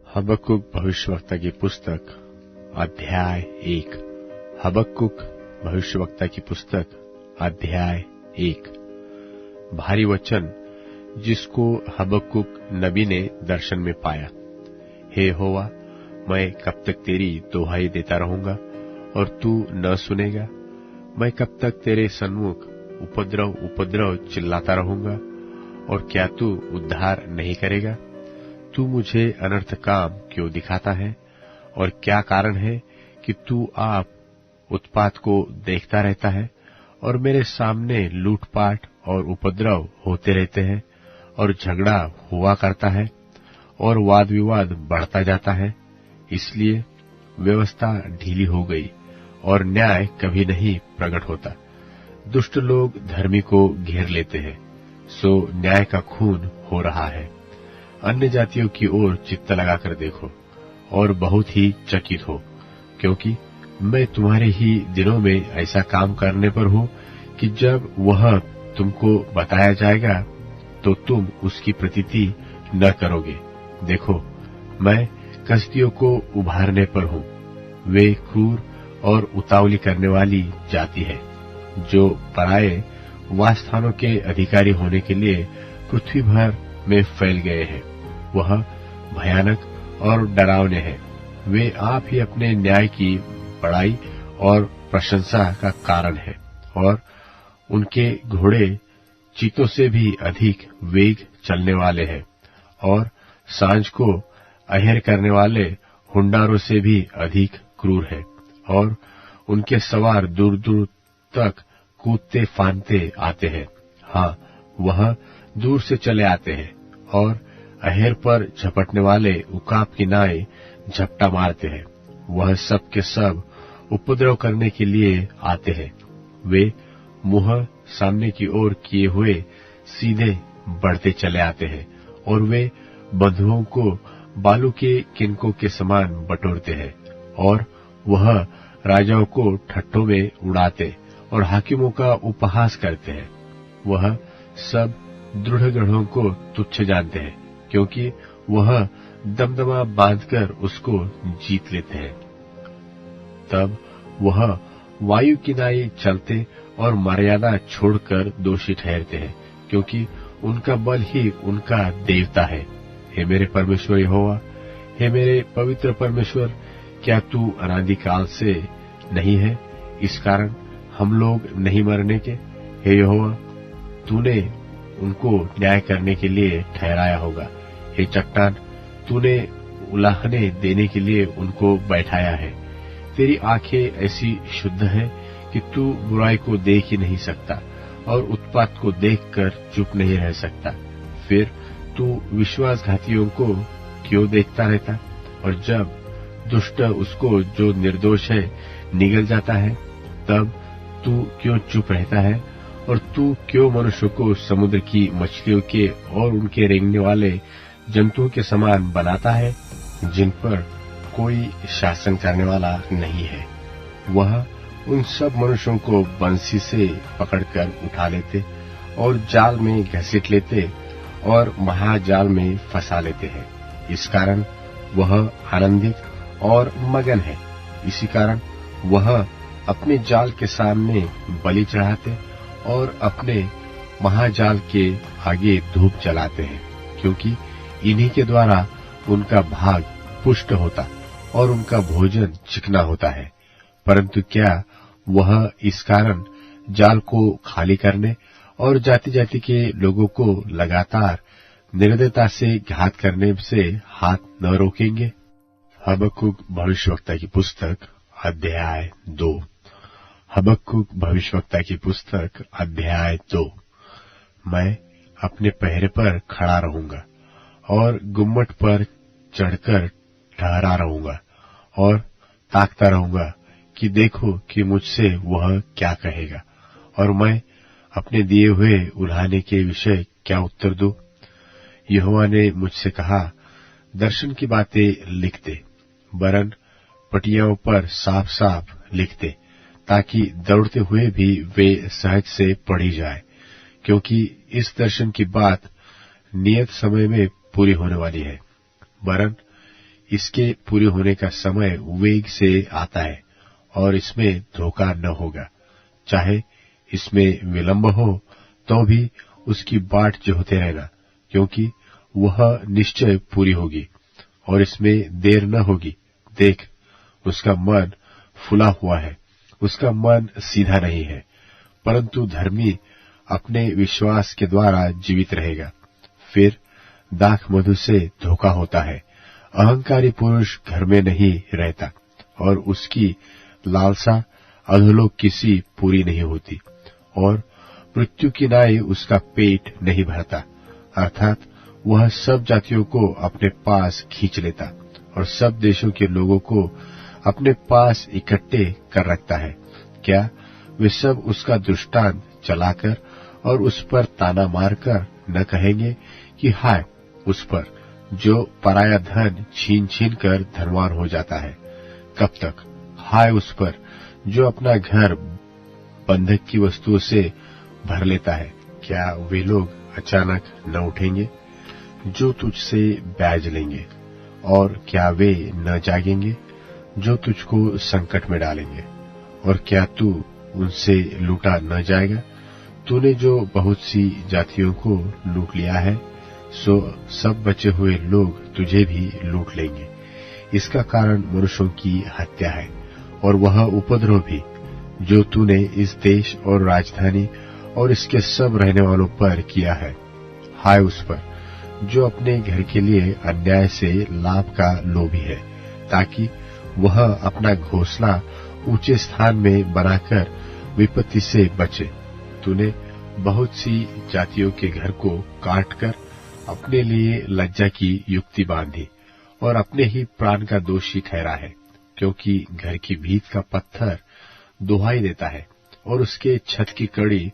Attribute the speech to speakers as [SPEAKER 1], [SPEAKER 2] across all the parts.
[SPEAKER 1] हबक्कुक भविष्यवक्ता की पुस्तक अध्याय 1। हबक्कुक भविष्यवक्ता की पुस्तक अध्याय 1। भारी वचन जिसको हबक्कुक नबी ने दर्शन में पाया। हे यहोवा, मैं कब तक तेरी दुहाई देता रहूंगा और तू न सुनेगा? मैं कब तक तेरे सन्मुख उपद्रव उपद्रव चिल्लाता रहूंगा और क्या तू उद्धार नहीं करेगा? तू मुझे अनर्थ काम क्यों दिखाता है? और क्या कारण है कि तू आप उत्पात को देखता रहता है? और मेरे सामने लूटपाट और उपद्रव होते रहते हैं और झगड़ा हुआ करता है और वाद विवाद बढ़ता जाता है। इसलिए व्यवस्था ढीली हो गई और न्याय कभी नहीं प्रकट होता। दुष्ट लोग धर्मी को घेर लेते हैं, सो न्याय का खून हो रहा है। अन्य जातियों की ओर चित्त लगाकर देखो और बहुत ही चकित हो, क्योंकि मैं तुम्हारे ही दिनों में ऐसा काम करने पर हूं कि जब वह तुमको बताया जाएगा तो तुम उसकी प्रतीति न करोगे। देखो, मैं कसदियों को उभारने पर हूं। वे क्रूर और उतावली करने वाली जाति है, जो पराये वासस्थानों के अधिकारी होने के लिए पृथ्वी भर में फैल गए हैं। वह भयानक और डरावने हैं। वे आप ही अपने न्याय की बड़ाई और प्रशंसा का कारण है, और उनके घोड़े चीतों से भी अधिक वेग चलने वाले हैं, और सांझ को अहेर करने वाले हुंडारों से भी अधिक क्रूर है, और उनके सवार दूर दूर तक कूदते फांदते आते हैं। हाँ, वह दूर से चले आते हैं और अहेर पर झपटने वाले उकाब की नाई झपटा मारते हैं। वह सब के सब उपद्रव करने के लिए आते हैं। वे मुंह सामने की ओर किए हुए सीधे बढ़ते चले आते हैं, और वे बंधुओं को बालू के किनकों के समान बटोरते हैं, और वह राजाओं को ठट्ठों में उड़ाते और हाकिमों का उपहास करते हैं। वह सब दृढ़ गढ़ों को तुच्छ जानते हैं, क्योंकि वह दमदमा बांधकर उसको जीत लेते हैं। तब वह वायु की नाई चलते और मर्यादा छोड़कर दोषी ठहरते हैं, क्योंकि उनका बल ही उनका देवता है। हे मेरे परमेश्वर यहोवा, हे मेरे पवित्र परमेश्वर, क्या तू अनादिकाल से नहीं है? इस कारण हम लोग नहीं मरने के? हे यहोवा, तूने उनको न्याय करने के लिए ठहराया होगा। हे चट्टान, तूने उलाहने देने के लिए उनको बैठाया है। तेरी आंखें ऐसी शुद्ध है कि तू बुराई को देख ही नहीं सकता और उत्पात को देखकर चुप नहीं रह सकता। फिर तू विश्वासघातियों को क्यों देखता रहता? और जब दुष्ट उसको जो निर्दोष है निगल जाता है, तब तू क्यों चुप रहता है? और तू क्यों मनुष्य को समुद्र की मछलियों के और उनके रेंगने वाले जंतुओं के समान बनाता है, जिन पर कोई शासन करने वाला नहीं है? वह उन सब मनुष्यों को बंसी से पकड़कर उठा लेते और जाल में घसीट लेते और महाजाल में फंसा लेते हैं। इस कारण वह आनंदित और मगन है। इसी कारण वह अपने जाल के सामने बलि चढ़ाते और अपने महाजाल के आगे धूप जलाते हैं, क्योंकि इन्हीं के द्वारा उनका भाग पुष्ट होता और उनका भोजन चिकना होता है। परंतु क्या वह इस कारण जाल को खाली करने और जाति जाति के लोगों को लगातार निर्दयता से घात करने से हाथ न रोकेंगे? हबक्कुक भविष्यवक्ता की पुस्तक अध्याय 2। हबक्कुक भविष्यवक्ता की पुस्तक अध्याय 2। मैं अपने पहरे पर खड़ा रहूंगा और गुम्मट पर चढ़कर ठहरा रहूंगा और ताकता रहूंगा कि देखो कि मुझसे वह क्या कहेगा, और मैं अपने दिए हुए उल्हाने के विषय क्या उत्तर दूं। यहोवा ने मुझसे कहा, दर्शन की बातें लिख दे, वरन पटियाओं पर साफ साफ लिख दे, ताकि दौड़ते हुए भी वे सहज से पढ़ी जाए, क्योंकि इस दर्शन की बात नियत समय में पूरी होने वाली है। वरन इसके पूरे होने का समय वेग से आता है और इसमें धोखा न होगा। चाहे इसमें विलंब हो तो भी उसकी बाट जोहते रहना, क्योंकि वह निश्चय पूरी होगी और इसमें देर न होगी। देख, उसका मन फुला हुआ है, उसका मन सीधा नहीं है, परंतु धर्मी अपने विश्वास के द्वारा जीवित रहेगा। फिर दाख मधु से धोखा होता है। अहंकारी पुरुष घर में नहीं रहता और उसकी लालसा अधोलोक किसी पूरी नहीं होती, और मृत्यु की नाई उसका पेट नहीं भरता। अर्थात वह सब जातियों को अपने पास खींच लेता और सब देशों के लोगों को अपने पास इकट्ठे कर रखता है। क्या वे सब उसका दृष्टांत चलाकर और उस पर ताना मारकर न कहेंगे कि हाय उस पर जो पराया धन छीन छीन कर धनवान हो जाता है? कब तक हाय उस पर जो अपना घर बंधक की वस्तुओं से भर लेता है? क्या वे लोग अचानक न उठेंगे जो तुझसे ब्याज लेंगे, और क्या वे न जागेंगे जो तुझको संकट में डालेंगे? और क्या तू उनसे लूटा न जाएगा? तूने जो बहुत सी जातियों को लूट लिया है, सो सब बचे हुए लोग तुझे भी लूट लेंगे। इसका कारण मनुष्यों की हत्या है और वह उपद्रव भी जो तूने इस देश और राजधानी और इसके सब रहने वालों पर किया है। हाय उस पर जो अपने घर के लिए अन्याय से लाभ का लोभी है, ताकि वह अपना घोंसला ऊंचे स्थान में बनाकर विपत्ति से बचे। तूने बहुत सी जातियों के घर को काटकर अपने लिए लज्जा की युक्ति बांधी और अपने ही प्राण का दोषी ठहरा है, क्योंकि घर की भीत का पत्थर दुहाई देता है और उसके छत की कड़ी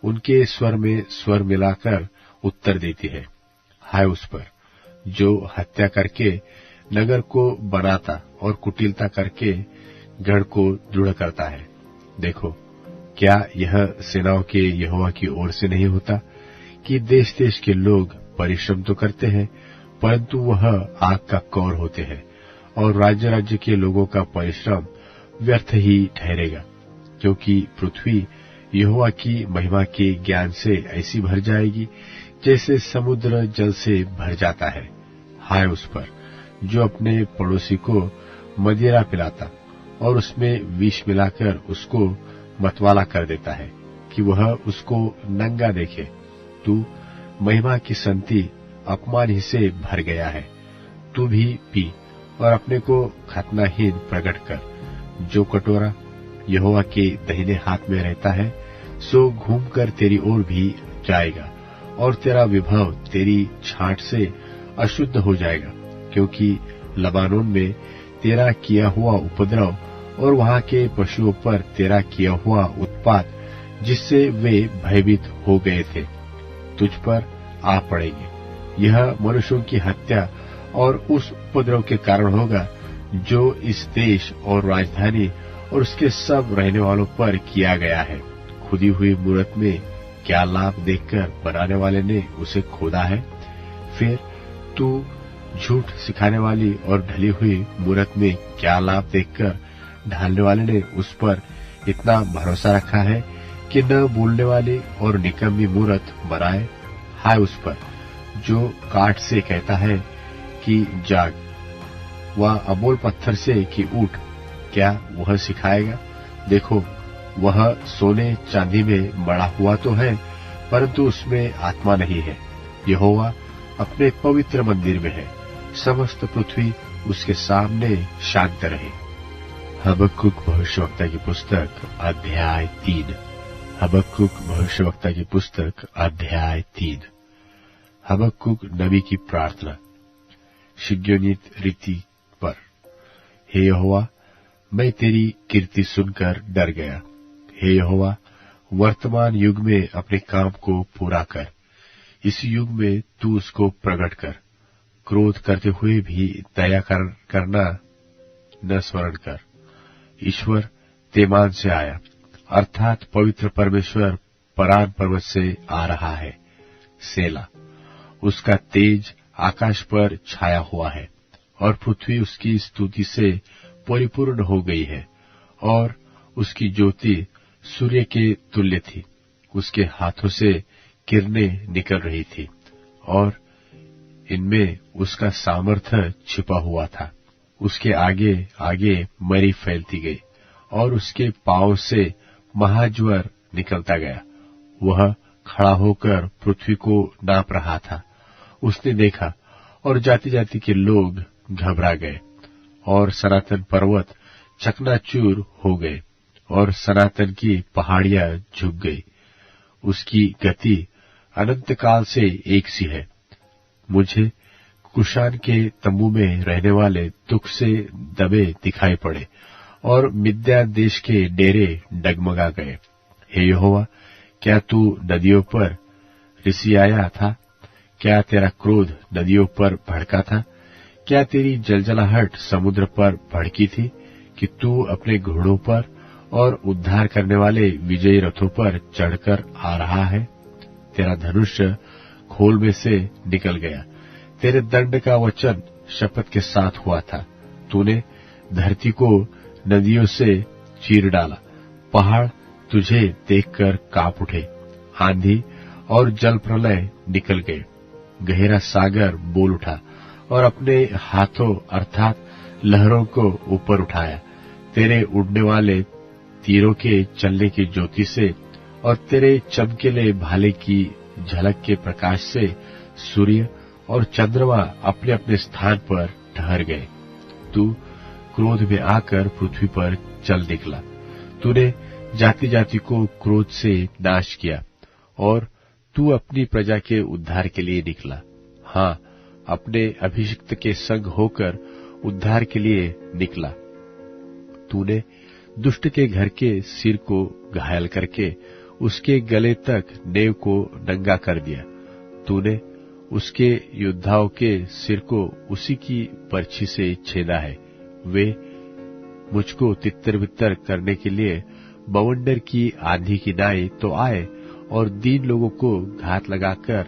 [SPEAKER 1] उनके स्वर में स्वर मिलाकर उत्तर देती है। हाय उस पर जो हत्या करके नगर को बनाता और कुटिलता करके गढ़ को दृढ़ करता है। देखो, क्या यह सेनाओं के यहोवा की ओर से नहीं होता कि देश देश के लोग परिश्रम तो करते हैं, परंतु वह आग का कौर होते हैं, और राज्य राज्य के लोगों का परिश्रम व्यर्थ ही ठहरेगा, क्योंकि पृथ्वी यहोवा की महिमा के ज्ञान से ऐसी भर जाएगी जैसे समुद्र जल से भर जाता है। हाय उस पर जो अपने पड़ोसी को मदिरा पिलाता और उसमें विष मिलाकर उसको मतवाला कर देता है कि वह उसको नंगा देखे। तू महिमा की संति अपमान ही से भर गया है। तू भी पी और अपने को खतनाहीन प्रकट कर। जो कटोरा यहोवा के दाहिने हाथ में रहता है, सो घूमकर तेरी ओर भी जाएगा और तेरा विभव तेरी छांट से अशुद्ध हो जाएगा, क्योंकि लबानोन में तेरा किया हुआ उपद्रव और वहां के पशुओं पर तेरा किया हुआ उत्पात, जिससे वे भयभीत हो गए थे, तुझ पर आ पड़ेंगे। यह मनुष्यों की हत्या और उस उपद्रव के कारण होगा जो इस देश और राजधानी और उसके सब रहने वालों पर किया गया है। खुदी हुई मूरत में क्या लाभ देखकर बनाने वाले ने उसे खोदा है? फिर तू झूठ सिखाने वाली और ढली हुई मूरत में क्या लाभ देखकर ढालने वाले ने उस पर इतना भरोसा रखा है कि न बोलने वाली और निकम्मी मूरत बनाए? हाय उस पर जो काठ से कहता है कि जाग, वह अबोल पत्थर से कि उठ, क्या वह सिखाएगा? देखो, वह सोने चांदी में बड़ा हुआ तो है, परंतु उसमें आत्मा नहीं है। यहोवा अपने पवित्र मंदिर में है, समस्त पृथ्वी उसके सामने शांत रहे। हबक्कुक भविष्यवक्ता की पुस्तक अध्याय 3। हबक्कुक भविष्यवक्ता की पुस्तक अध्याय 3। हबक्कुक नबी की प्रार्थना शिग्योनित रीति पर। हे यहोवा, मैं तेरी कीर्ति सुनकर डर गया। हे यहोवा, वर्तमान युग में अपने काम को पूरा कर। इस युग में तू उसको प्रकट कर। क्रोध करते हुए भी दया करना न स्मरण कर। ईश्वर तेमान से आया, अर्थात पवित्र परमेश्वर परान पर्वत से आ रहा है। सेला। उसका तेज आकाश पर छाया हुआ है और पृथ्वी उसकी स्तुति से परिपूर्ण हो गई है, और उसकी ज्योति सूर्य के तुल्य थी। उसके हाथों से किरणें निकल रही थी, और इनमें उसका सामर्थ्य छिपा हुआ था। उसके आगे आगे मरी फैलती गई, और उसके पांव से महाज्वर निकलता गया। वह खड़ा होकर पृथ्वी को नाप रहा था। उसने देखा, और जाति जाति के लोग घबरा गए, और सनातन पर्वत चकनाचूर हो गए, और सनातन की पहाड़ियां झुक गई। उसकी गति अनंत काल से एक सी है। मुझे कुशान के तंबू में रहने वाले दुख से दबे दिखाई पड़े, और मिद्या देश के डेरे डगमगा गए। हे यहोवा, क्या तू नदियों पर रिसियाया था? क्या तेरा क्रोध नदियों पर भड़का था? क्या तेरी जलजलाहट समुद्र पर भड़की थी कि तू अपने घोड़ों पर और उद्धार करने वाले विजयी रथों पर चढ़कर आ रहा है? तेरा धनुष खोल में से निकल गया। तेरे दंड का वचन शपथ के साथ हुआ था। तूने धरती को नदियों से चीर डाला। पहाड़ तुझे देखकर कांप उठे। आंधी और जल प्रलय निकल गए। गहरा सागर बोल उठा और अपने हाथों अर्थात लहरों को ऊपर उठाया। तेरे उड़ने वाले तीरों के चलने की ज्योति से और तेरे चमकीले भाले की झलक के प्रकाश से सूर्य और चंद्रमा अपने अपने स्थान पर ठहर गए। तू क्रोध में आकर पृथ्वी पर चल निकला। तूने जाति जाति को क्रोध से नाश किया, और तू अपनी प्रजा के उद्धार के लिए निकला। हाँ, अपने अभिषिक्त के संग होकर उद्धार के लिए निकला। तूने दुष्ट के घर के सिर को घायल करके उसके गले तक नेव को नंगा कर दिया। तूने उसके योद्धाओं के सिर को उसी की बर्छी से छेदा है। वे मुझको तितर बितर करने के लिए बवंडर की आंधी की नाई तो आए, और दीन लोगों को घात लगाकर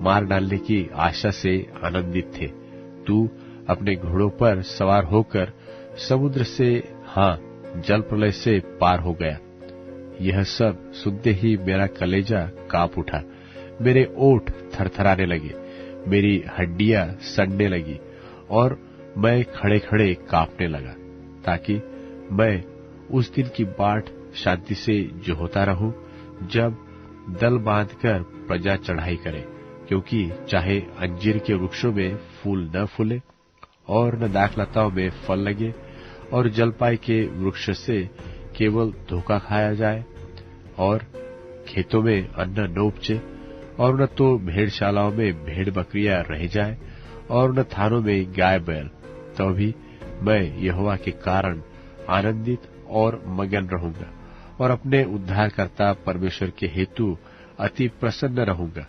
[SPEAKER 1] मार डालने की आशा से आनंदित थे। तू अपने घोड़ों पर सवार होकर समुद्र से, हाँ, जल प्रलय से पार हो गया। यह सब सुनते ही मेरा कलेजा कांप उठा। मेरे ओठ थरथराने लगे, मेरी हड्डियां सड़ने लगी, और मैं खड़े खड़े कांपने लगा, ताकि मैं उस दिन की बाट शांति से जोहता रहूं जब दल बांधकर प्रजा चढ़ाई करे। क्योंकि चाहे अंजीर के वृक्षों में फूल न फूले और न दाखलताओं में फल लगे, और जलपाई के वृक्ष से केवल धोखा खाया जाए, और खेतों में अन्न न उपजे, और न तो भेड़शालाओं में भेड़ बकरियां रह जाए, और न थानों में गाय बैल, तो भी मैं यहोवा के कारण आनंदित और मगन रहूंगा, और अपने उद्धारकर्ता परमेश्वर के हेतु अति प्रसन्न रहूंगा।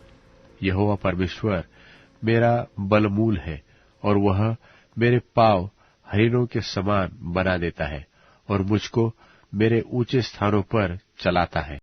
[SPEAKER 1] यहोवा परमेश्वर मेरा बलमूल है, और वह मेरे पांव हरिणों के समान बना देता है, और मुझको मेरे ऊंचे स्थानों पर चलाता है।